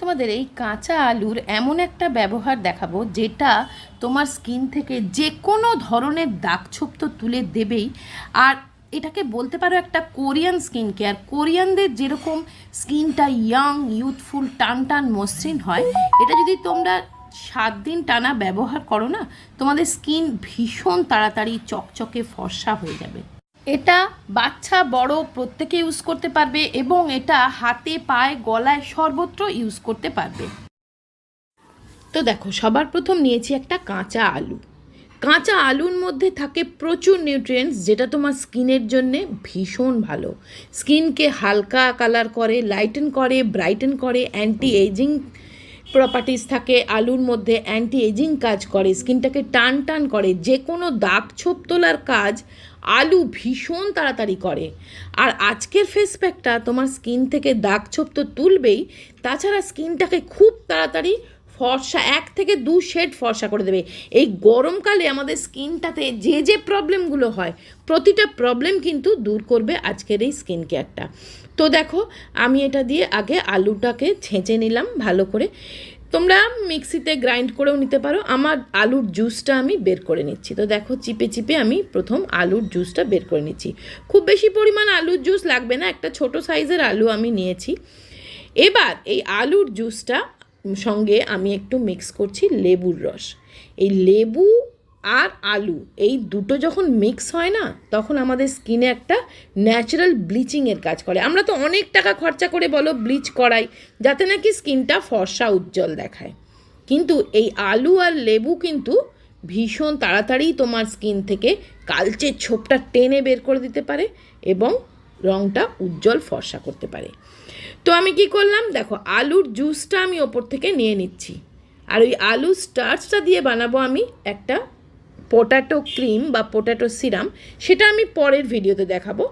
তোমাদের এই কাঁচা আলুর এমন একটা ব্যবহার দেখাবো যেটা তোমার স্কিন থেকে যে কোনো ধরনের দাগছোপ তো তুলে দেবেই। আর এটাকে বলতে পারো একটা কোরিয়ান স্কিন কেয়ার। কোরিয়ানদের যেরকম স্কিনটা ইয়াং, ইউথফুল, টান টান মসৃণ হয়, এটা যদি তোমরা 7 দিন টানা ব্যবহার করো না, তোমাদের স্কিন ভীষণ তাড়াতাড়ি চকচকে ফর্সা হয়ে যাবে। এটা বাচ্চা বড় প্রত্যেকে ইউজ করতে পারবে এবং এটা হাতে, পায়ে, গলায় সর্বত্র ইউজ করতে পারবে। তো দেখো, সবার প্রথম নিয়েছি একটা কাঁচা আলু। কাঁচা আলুর মধ্যে থাকে প্রচুর নিউট্রিয়েন্টস, যেটা তোমার স্কিনের জন্যে ভীষণ ভালো। স্কিনকে হালকা কালার করে, লাইটেন করে, ব্রাইটেন করে, অ্যান্টি এজিং প্রপার্টিস থাকে আলুর মধ্যে, অ্যান্টি এজিং কাজ করে, স্কিনটাকে টান টান করে, যে কোনো দাগ ছোপ তোলার কাজ আলু ভীষণ তাড়াতাড়ি করে। আর আজকের ফেস প্যাকটা তোমার স্কিন থেকে দাগ ছোপ তো তুলবেই, তাছাড়া স্কিনটাকে খুব তাড়াতাড়ি ফর্সা, 1 থেকে 2 শেড ফর্সা করে দেবে। এই গরমকালে আমাদের স্কিনটাতে যে যে প্রবলেমগুলো হয়, প্রতিটা প্রবলেম কিন্তু দূর করবে আজকের এই স্কিন কেয়ারটা। তো দেখো, আমি এটা দিয়ে আগে আলুটাকে ছেঁচে নিলাম ভালো করে। তোমরা মিক্সিতে গ্রাইন্ড করেও নিতে পারো। আমার আলুর জুসটা আমি বের করে নিচ্ছি। তো দেখো, চিপে চিপে আমি প্রথম আলুর জুসটা বের করে নিচ্ছি। খুব বেশি পরিমাণ আলুর জুস লাগবে না, একটা ছোট সাইজের আলু আমি নিয়েছি। এবার এই আলুর জুসটা সঙ্গে আমি একটু মিক্স করছি লেবুর রস। এই লেবু আর আলু এই দুটো যখন মিক্স হয় না, তখন আমাদের স্কিনে একটা ন্যাচারাল ব্লিচিংয়ের কাজ করে। আমরা তো অনেক টাকা খরচা করে বলো ব্লিচ করাই, যাতে নাকি স্কিনটা ফর্সা উজ্জ্বল দেখায়, কিন্তু এই আলু আর লেবু কিন্তু ভীষণ তাড়াতাড়ি তোমার স্কিন থেকে কালচে ছোপটা টেনে বের করে দিতে পারে এবং রঙটা উজ্জ্বল ফর্সা করতে পারে। তো আমি কি করলাম, দেখো আলুর জুসটা আমি ওপর থেকে নিয়ে নিচ্ছি। আর ওই আলু স্টার্চটা দিয়ে বানাবো আমি একটা পোট্যাটো ক্রিম বা পোট্যাটো সিরাম, সেটা আমি পরের ভিডিওতে দেখাবো।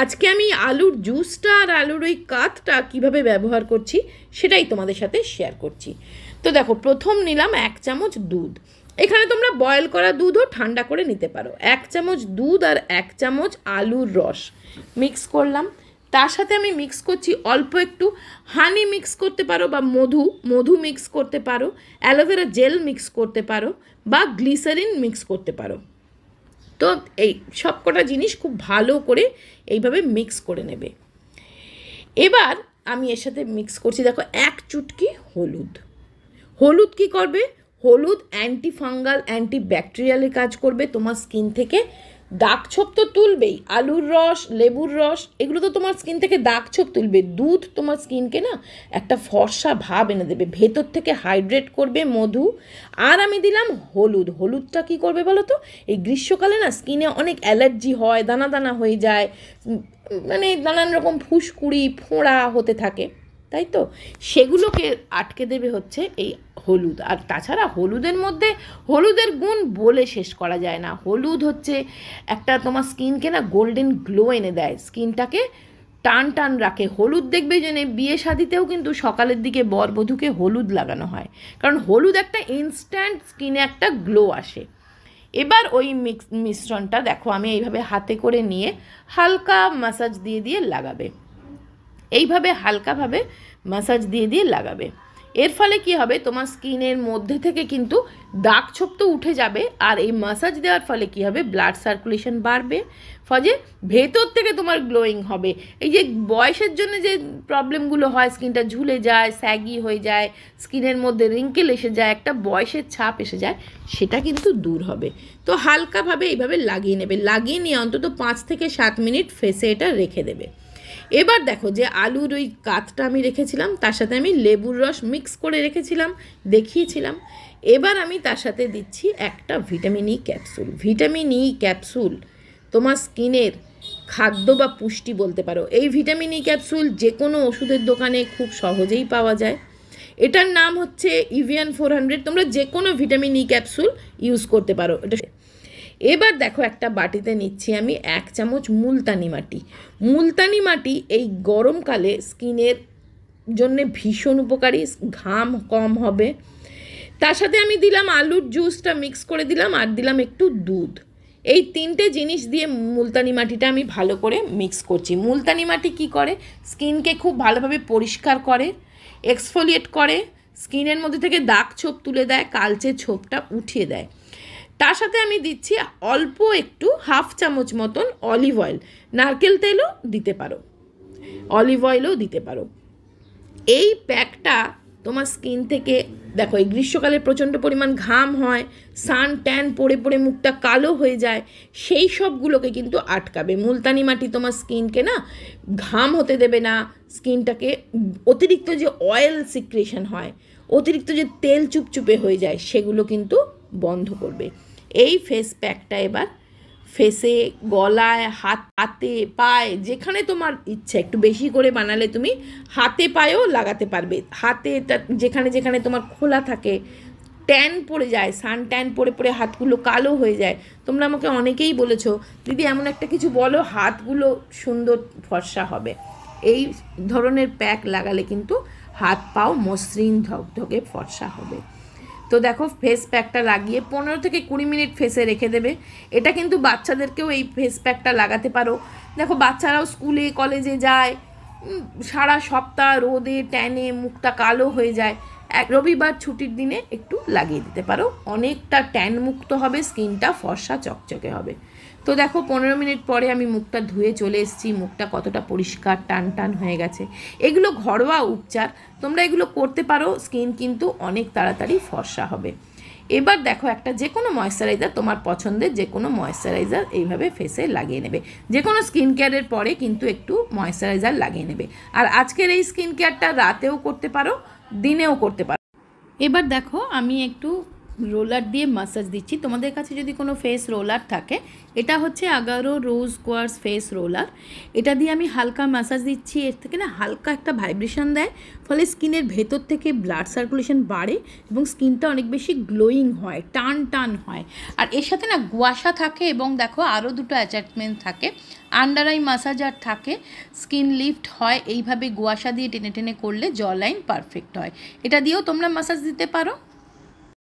আজকে আমি আলুর জুসটা আর আলুর ওই কাতটা কীভাবে ব্যবহার করছি সেটাই তোমাদের সাথে শেয়ার করছি। তো দেখো, প্রথম নিলাম 1 চামচ দুধ। এখানে তোমরা বয়েল করা দুধও ঠান্ডা করে নিতে পারো। 1 চামচ দুধ আর 1 চামচ আলুর রস মিক্স করলাম। তার সাথে আমি মিক্স করছি অল্প একটু হানি মিক্স করতে পারো, বা মধু মিক্স করতে পারো, অ্যালোভেরা জেল মিক্স করতে পারো, বা গ্লিসারিন মিক্স করতে পারো। তো এই সব কটা জিনিস খুব ভালো করে এইভাবে মিক্স করে নেবে। এবার আমি এর সাথে মিক্স করছি, দেখো 1 চুটকি হলুদ। হলুদ কী করবে? হলুদ অ্যান্টি ফাঙ্গাল, অ্যান্টি ব্যাকটেরিয়ালের কাজ করবে। তোমার স্কিন থেকে দাগ ছোপ তো তুলবেই, আলুর রস, লেবুর রস, এগুলো তো তোমার স্কিন থেকে দাগ ছোপ তুলবে। দুধ তোমার স্কিনকে না একটা ফর্সা ভাব এনে দেবে, ভেতর থেকে হাইড্রেট করবে মধু। আর আমি দিলাম হলুদ। হলুদটা কী করবে বলো তো? এই গ্রীষ্মকালে না স্কিনে অনেক অ্যালার্জি হয়, দানা দানা হয়ে যায়, মানে নানান রকম ফুসকুড়ি, ফোঁড়া হতে থাকে, তাই তো? সেগুলোকে আটকে দেবে হচ্ছে এই হলুদ। আর তাছাড়া হলুদের মধ্যে হলুদের গুণ বলে শেষ করা যায় না। হলুদ হচ্ছে একটা তোমার স্কিনকে না গোল্ডেন গ্লো এনে দেয়, স্কিনটাকে টান টান রাখে। হলুদ দেখবে যে বিয়ে শাদিতেও কিন্তু সকালের দিকে বরবধূকে হলুদ লাগানো হয়, কারণ হলুদ একটা ইনস্ট্যান্ট স্কিনে একটা গ্লো আসে। এবার ওই মিশ্রণটা দেখো আমি এইভাবে হাতে করে নিয়ে হালকা ম্যাসাজ দিয়ে দিয়ে লাগাবে। এইভাবে হালকাভাবে ম্যাসাজ দিয়ে দিয়ে লাগাবে। এর ফলে কি হবে, তোমার স্কিনের মধ্যে থেকে কিন্তু দাগ ছোপ তো উঠে যাবে, আর এই ম্যাসাজ দেওয়ার ফলে কি হবে, ব্লাড সার্কুলেশন বাড়বে, ফলে ভেতর থেকে তোমার গ্লোয়িং হবে। এই যে বয়সের জন্য যে প্রবলেমগুলো হয়, স্কিনটা ঝুলে যায়, স্যাগি হয়ে যায়, স্কিনের মধ্যে রিঙ্কেল এসে যায়, একটা বয়সের ছাপ এসে যায়, সেটা কিন্তু দূর হবে। তো হালকাভাবে এইভাবে লাগিয়ে নেবে। লাগিয়ে নিয়ে অন্তত 5 থেকে 7 মিনিট ফেসে এটা রেখে দেবে। এবার দেখো, যে আলুর ওই কাতটা আমি রেখেছিলাম, তার সাথে আমি লেবুর রস মিক্স করে রেখেছিলাম, দেখিয়েছিলাম। এবার আমি তার সাথে দিচ্ছি একটা vitamin E capsule. Vitamin E capsule তোমার স্কিনের খাদ্য বা পুষ্টি বলতে পারো। এই ভিটামিন ই ক্যাপসুল যে কোনো ওষুধের দোকানে খুব সহজেই পাওয়া যায়। এটার নাম হচ্ছে ইভিয়ান 400। তোমরা যে কোনো ভিটামিন ই ক্যাপসুল ইউজ করতে পারো এটা। এবার দেখো, একটা বাটিতে নিচ্ছি আমি 1 চামচ মুলতানি মাটি। মুলতানি মাটি এই গরমকালে স্কিনের জন্যে ভীষণ উপকারী, ঘাম কম হবে। তার সাথে আমি দিলাম আলুর জুসটা মিক্স করে দিলাম, আর দিলাম একটু দুধ। এই 3টে জিনিস দিয়ে মুলতানি মাটিটা আমি ভালো করে মিক্স করছি। মুলতানি মাটি কি করে, স্কিনকে খুব ভালোভাবে পরিষ্কার করে, এক্সফোলিয়েট করে, স্কিনের মধ্যে থেকে দাগ ছোপ তুলে দেয়, কালচে ছোপটা উঠিয়ে দেয়। তার সাথে আমি দিচ্ছি অল্প একটু 1/2 চামচ মতন অলিভ অয়েল, নারকেল তেলও দিতে পারো, অলিভ অয়েলও দিতে পারো। এই প্যাকটা তোমার স্কিন থেকে, দেখো এই গ্রীষ্মকালে প্রচণ্ড পরিমাণ ঘাম হয়, সান ট্যান পড়ে পড়ে মুখটা কালো হয়ে যায়, সেই সবগুলোকে কিন্তু আটকাবে। মুলতানি মাটি তোমার স্কিনকে না ঘাম হতে দেবে না, স্কিনটাকে অতিরিক্ত যে অয়েল সিক্রেশন হয়, অতিরিক্ত যে তেল চুপচুপে হয়ে যায়, সেগুলো কিন্তু বন্ধ করবে। এই ফেস প্যাকটা এবার ফেসে, গলায়, হাতে, পায়ে, যেখানে তোমার ইচ্ছা, একটু বেশি করে বানালে তুমি হাতে পায়েও লাগাতে পারবে। হাতে যেখানে যেখানে তোমার খোলা থাকে, ট্যান পড়ে যায়, সান ট্যান পড়ে পড়ে হাতগুলো কালো হয়ে যায়, তোমরা আমাকে অনেকেই বলেছো দিদি এমন একটা কিছু বলো হাতগুলো সুন্দর ফর্সা হবে। এই ধরনের প্যাক লাগালে কিন্তু হাত পাও মসৃণ ধকধকে ফর্সা হবে। তো দেখো ফেস প্যাকটা লাগিয়ে 15 থেকে 20 মিনিট ফেসে রেখে দেবে। এটা কিন্তু বাচ্চাদেরকেও এই ফেস প্যাকটা লাগাতে পারো। দেখো বাচ্চারাও স্কুলে কলেজে যায়, সারা সপ্তাহ রোদে ট্যানে মুখটা কালো হয়ে যায়, রবিবার ছুটির দিনে একটু লাগিয়ে দিতে পারো, অনেকটা ট্যান মুক্ত হবে, স্কিনটা ফর্সা চকচকে হবে। তো দেখো 15 মিনিট পরে আমি মুখটা ধুয়ে চলে এসেছি, মুখটা কতটা পরিষ্কার টান টান হয়ে গেছে। এগুলো ঘরোয়া উপচার, তোমরা এগুলো করতে পারো, স্কিন কিন্তু অনেক তাড়াতাড়ি ফর্সা হবে। এবার দেখো একটা যে কোনো ময়েশ্চারাইজার, তোমার পছন্দের যে কোনো ময়েশ্চারাইজার এইভাবে ফেসে লাগিয়ে নেবে। যে কোনো স্কিন কেয়ারের পরে কিন্তু একটু ময়েশ্চারাইজার লাগিয়ে নেবে। আর আজকের এই স্কিন কেয়ারটা রাতেও করতে পারো, দিনেও করতে পারো। এবার দেখো আমি একটু রোলার দিয়ে মাসাজ দিচ্ছি। তোমাদের কাছে যদি কোনো ফেস রোলার থাকে, এটা হচ্ছে আগারো রোজ কোয়ার্স ফেস রোলার, এটা দিয়ে আমি হালকা মাসাজ দিচ্ছি। এর থেকে না হালকা একটা ভাইব্রেশন দেয়, ফলে স্কিনের ভেতর থেকে ব্লাড সার্কুলেশন বাড়ে এবং স্কিনটা অনেক বেশি গ্লোয়িং হয়, টান টান হয়। আর এর সাথে না গুয়াশা থাকে এবং দেখো আরও দুটো অ্যাটাচমেন্ট থাকে, আন্ডার আই মাসাজার থাকে, স্কিন লিফট হয়। এইভাবে গুয়াশা দিয়ে টেনে টেনে করলে জ লাইন পারফেক্ট হয়। এটা দিয়েও তোমরা মাসাজ দিতে পারো।